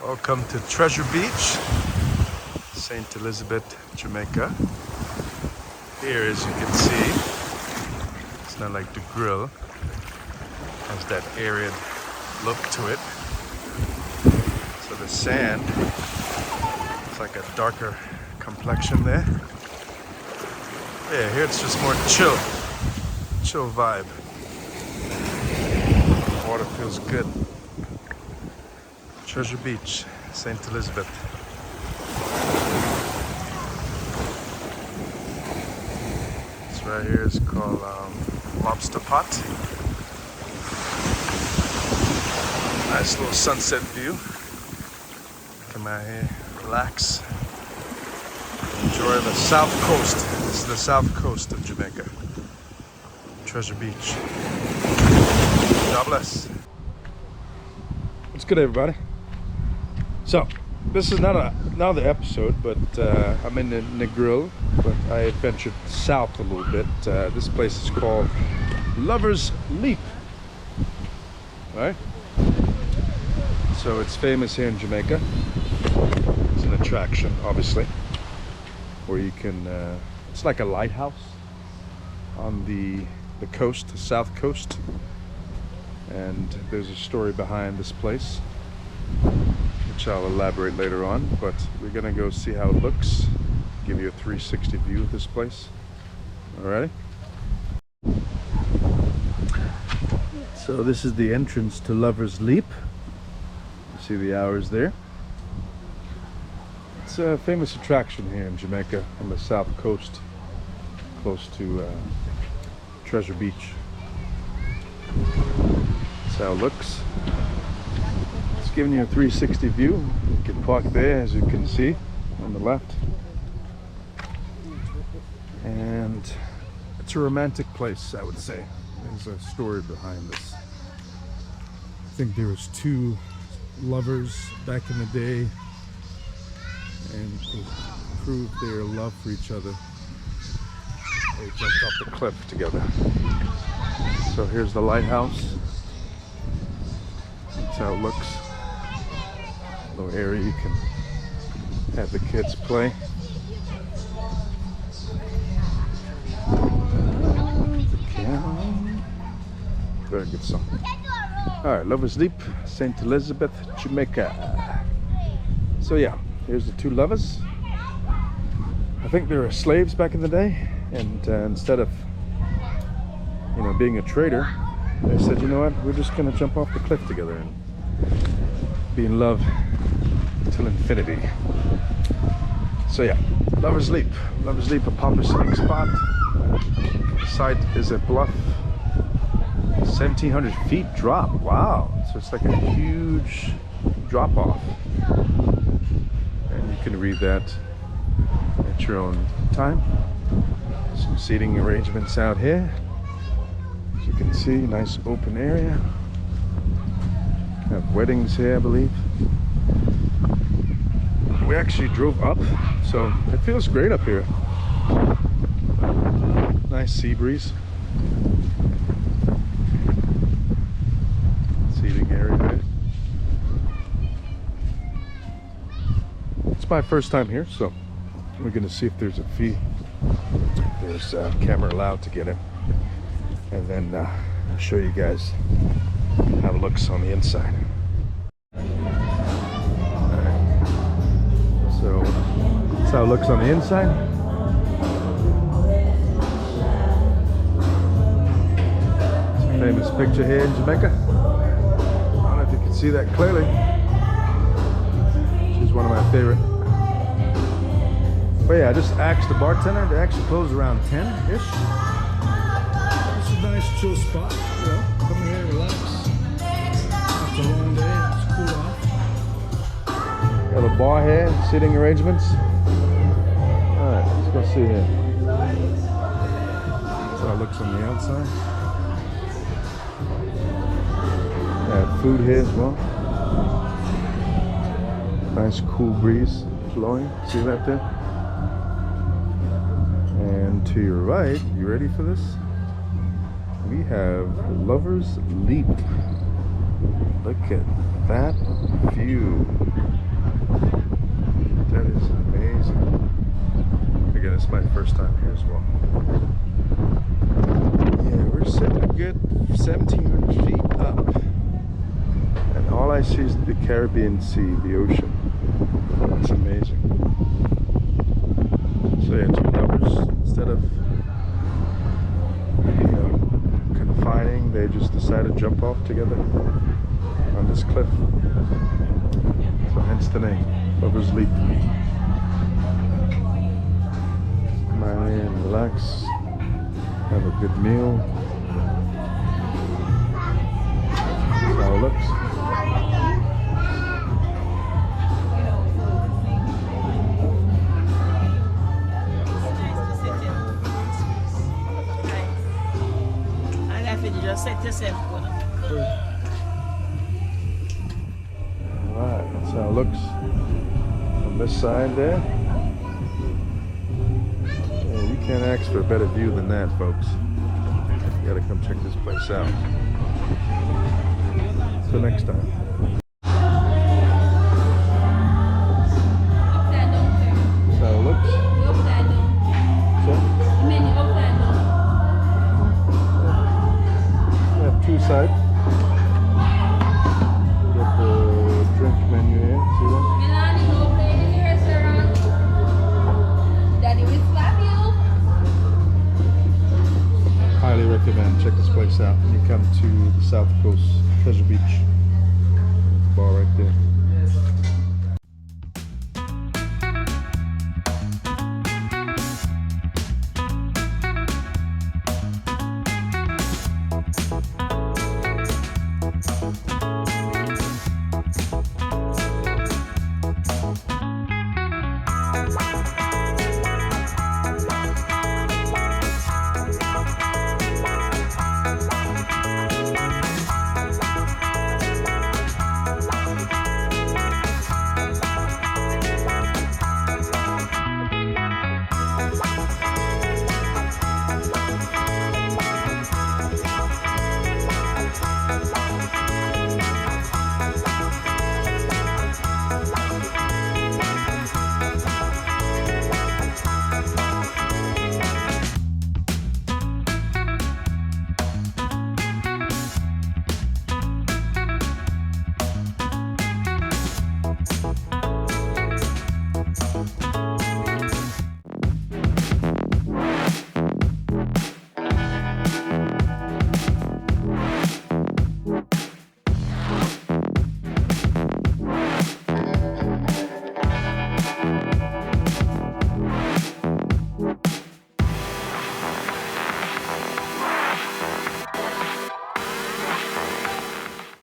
Welcome to Treasure Beach, St. Elizabeth, Jamaica. Here, as you can see, it's not like the grill. Has that arid look to it. So the sand, it's like a darker complexion there. Yeah, here it's just more chill vibe. Water feels good. Treasure Beach, St. Elizabeth. This right here is called Lobster Pot. Nice little sunset view. Come out here, relax. Enjoy the south coast. This is the south coast of Jamaica. Treasure Beach. God bless. What's good, everybody? So, this is not another episode, but I'm in the Negril, but I ventured south a little bit. This place is called Lover's Leap. Right? So it's famous here in Jamaica. It's an attraction, obviously, where you can, it's like a lighthouse on the coast, the south coast. And there's a story behind this place, which I'll elaborate later on, but we're gonna go see how it looks, give you a 360 view of this place. Alrighty? So this is the entrance to Lover's Leap. You see the hours there. It's a famous attraction here in Jamaica on the south coast, close to Treasure Beach. That's how it looks. It's giving you a 360 view. You can park there, as you can see on the left. And it's a romantic place, I would say. There's a story behind this. I think there was two lovers back in the day, and to prove their love for each other, they jumped off the cliff together. So here's the lighthouse. That's how it looks. Little area you can have the kids play. Very good song. Alright, Lover's Leap, St. Elizabeth, Jamaica. So yeah, here's the two lovers. I think they were slaves back in the day, and instead of, you know, being a trader, they said, you know what, we're just gonna jump off the cliff together and be in love till infinity. So yeah, Lover's Leap. Lover's Leap, a popular sitting spot. The site is a bluff, 1,700 feet drop. Wow, so it's like a huge drop off. And you can read that at your own time. Some seating arrangements out here. As you can see, nice open area. Have weddings here, I believe. We actually drove up, so it feels great up here. Nice sea breeze. Seating area there. It's my first time here, so we're gonna see if there's a fee. There's a camera allowed to get in, and then I'll show you guys how it looks on the inside. Alright. So that's how it looks on the inside. Famous picture here in Jamaica. I don't know if you can see that clearly. She's one of my favorite. But yeah, I just asked the bartender. They actually close around 10-ish. It's a nice chill spot. You know, come here, relax. After a long day, it's cool off. Got a bar here, seating arrangements. Alright, let's go see here. That's how it looks on the outside. Food here as well. Nice cool breeze blowing. See that there? And to your right, you ready for this? We have Lover's Leap. Look at that view. That is amazing. Again, it's my first time here as well. Yeah, we're sitting a good 1,700 feet up. All I see is the Caribbean Sea, the ocean. It's amazing. So yeah, two lovers, instead of, you know, confining, they just decided to jump off together on this cliff. So hence the name, Lover's Leap. Come on in, relax, have a good meal. That's how it looks. Set yourself good. Alright, that's how it looks on this side there. Yeah, you can't ask for a better view than that, folks. You gotta come check this place out. Till next time. That's how it looks. So, two sides. We got the drink menu here. See that? Milani, go play in the restaurant. Daddy will slap you. Highly recommend. Check this place out when you come to the South Coast.